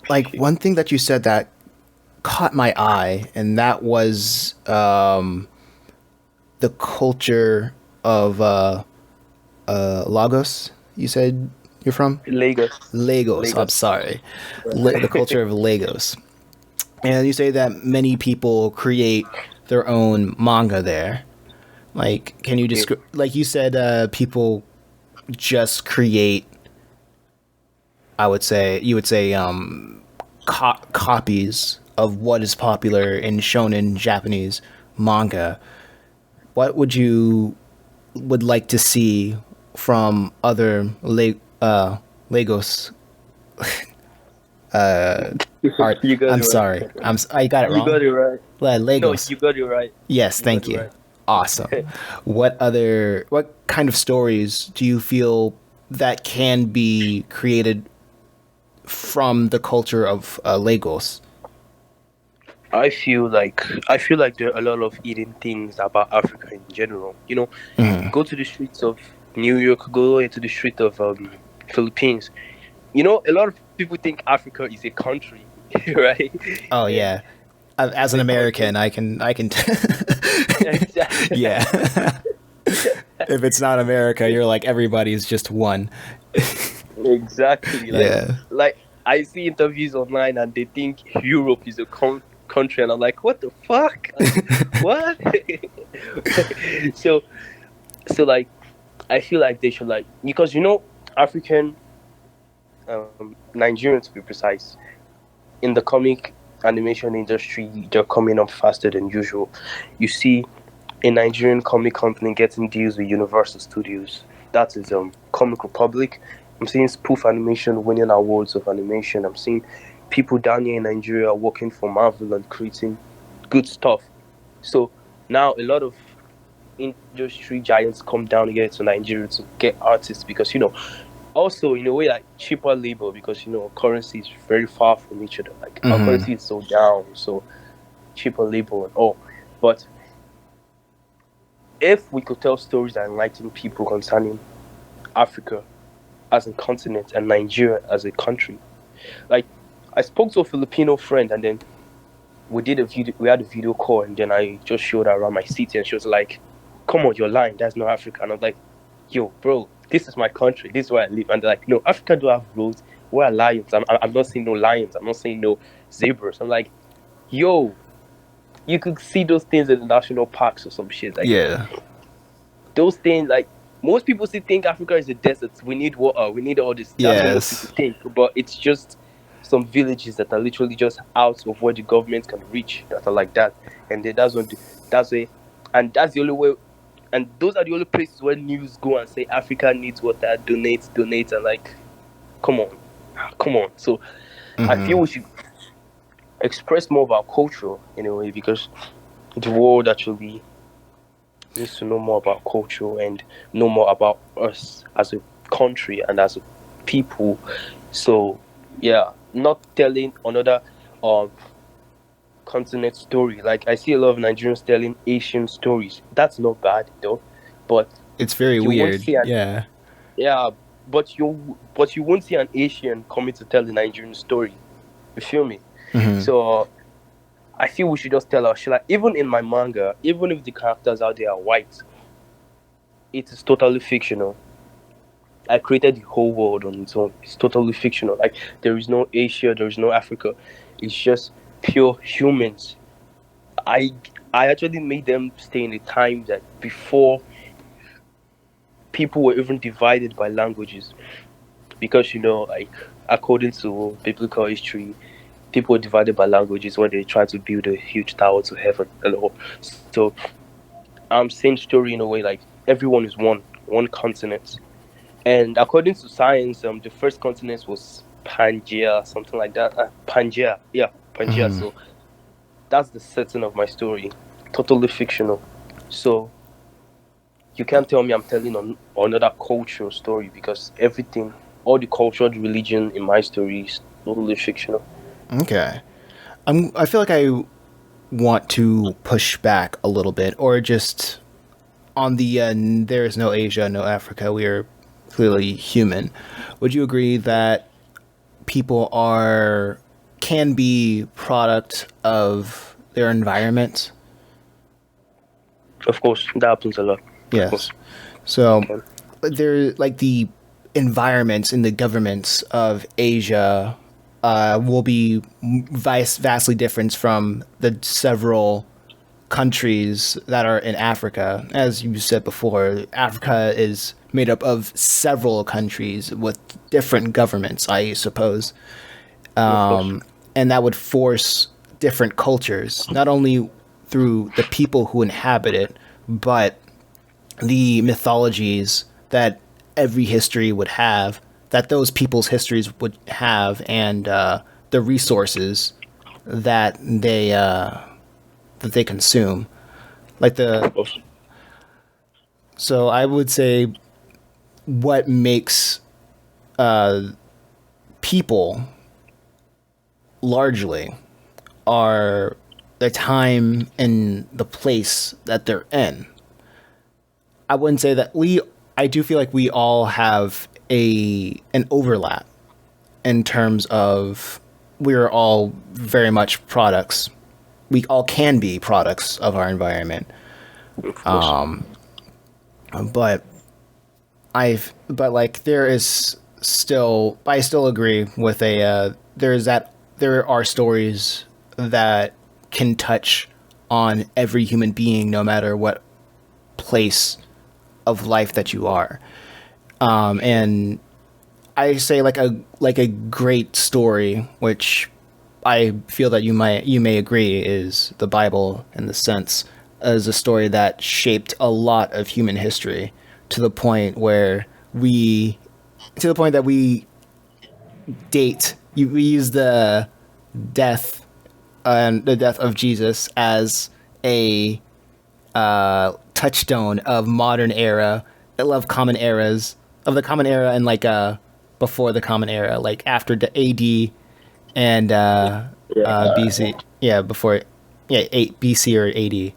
like one thing that you said that caught my eye, and that was the culture of Lagos. You said you're from Lagos. Lagos. I'm Lagos. sorry, the Right. culture of Lagos. And you say that many people create their own manga there. Like, can you Yeah. describe? Like you said, people just create. I would say you would say copies of what is popular in shonen Japanese manga. What would you would like to see from other Lagos art? You got I'm it right. sorry. I got it You got wrong. it right. No, Lagos. you got it right. Yes, You got thank it you. right. Awesome. What kind of stories do you feel that can be created from the culture of Lagos? I feel like there are a lot of hidden things about Africa in general. Go to the streets of New York, go into the street of Philippines. A lot of people think Africa is a country, right? Oh And yeah, as it's an a continent. American, I can. Exactly. Yeah, if it's not America, you're like everybody's just one. Exactly. Yeah, Like I see interviews online and they think Europe is a country, and I'm like, what the fuck? Like, what? so like I feel like they should like because African Nigerian to be precise in the comic animation industry they're coming up faster than usual. You see a Nigerian comic company getting deals with Universal Studios. That is Comic Republic. I'm seeing spoof animation winning awards of animation. I'm seeing people down here in Nigeria working for Marvel and creating good stuff. So now a lot of industry giants come down here to Nigeria to get artists because also in a way like cheaper labor because currency is very far from each other. Like our currency is so down, so cheaper labor and all. But if we could tell stories that enlighten people concerning Africa as a continent and Nigeria as a country, like I spoke to a Filipino friend and then we had a video call and then I just showed her around my city and she was like, "Come on, you're lying. That's not Africa." And I was like, "Yo, bro, this is my country. This is where I live." And they're like, "No, Africa do have roads. Where are lions? I'm not saying no lions. I'm not saying no zebras." I'm like, "Yo, you could see those things in the national parks or some shit. Like yeah, those things, like most people still think Africa is a desert. We need water. We need all this. That's what most people yes, think. But it's just some villages that are literally just out of where the government can reach that are like that. And then that's way, and that's the only way. And those are the only places where news go and say Africa needs water, donate, and like, come on, come on. So I feel we should express more of our culture in a way because the world actually needs to know more about culture and know more about us as a country and as a people. So yeah, not telling another um continent story. Like I see a lot of Nigerians telling Asian stories. That's not bad though, but it's very you won't weird. see an Yeah, yeah, but you won't see an Asian coming to tell the Nigerian story. You feel me? So I feel we should just tell our shit. Like even in my manga, even if the characters out there are white, it is totally fictional. I created the whole world on its own. It's totally fictional. Like there is no Asia, there is no Africa. It's just pure humans. I I actually made them stay in a time that before people were even divided by languages. Because like according to biblical history, people were divided by languages when they tried to build a huge tower to heaven and all. So I'm saying story in a way like everyone is one continent. And according to science, the first continent was Pangea, something like that. Pangea, yeah, Pangea. So that's the setting of my story, totally fictional. So you can't tell me I'm telling another cultural story because everything, all the culture, the religion in my story is totally fictional. okay. I feel like I want to push back a little bit, or just on the there is no Asia, no Africa. We are clearly human. Would you agree that people are? can be product of their environment. Of course, that happens a lot. Of Yes. course, So okay. they're like the environments and the governments of Asia will be vastly different from the several countries that are in Africa. As you said before, Africa is made up of several countries with different governments, I suppose. Of course, And that would force different cultures, not only through the people who inhabit it, but the mythologies that every history would have, that those people's histories would have, and the resources that they consume. Like of the course. so I would say what makes people largely are the time and the place that they're in. I wouldn't say that I do feel like we all have an overlap in terms of we're all very much products. We all can be products of our environment. Of course. But but like there is still, I still agree with there are stories that can touch on every human being no matter what place of life that you are. And I say like a great story, which I feel that you may agree is the Bible in the sense as a story that shaped a lot of human history to the point where we that we we use death the death of Jesus as a touchstone of modern era, of common eras, of the common era, and like before the common era, like after the AD and Yeah. BC, yeah, before, yeah, 8 BC or AD.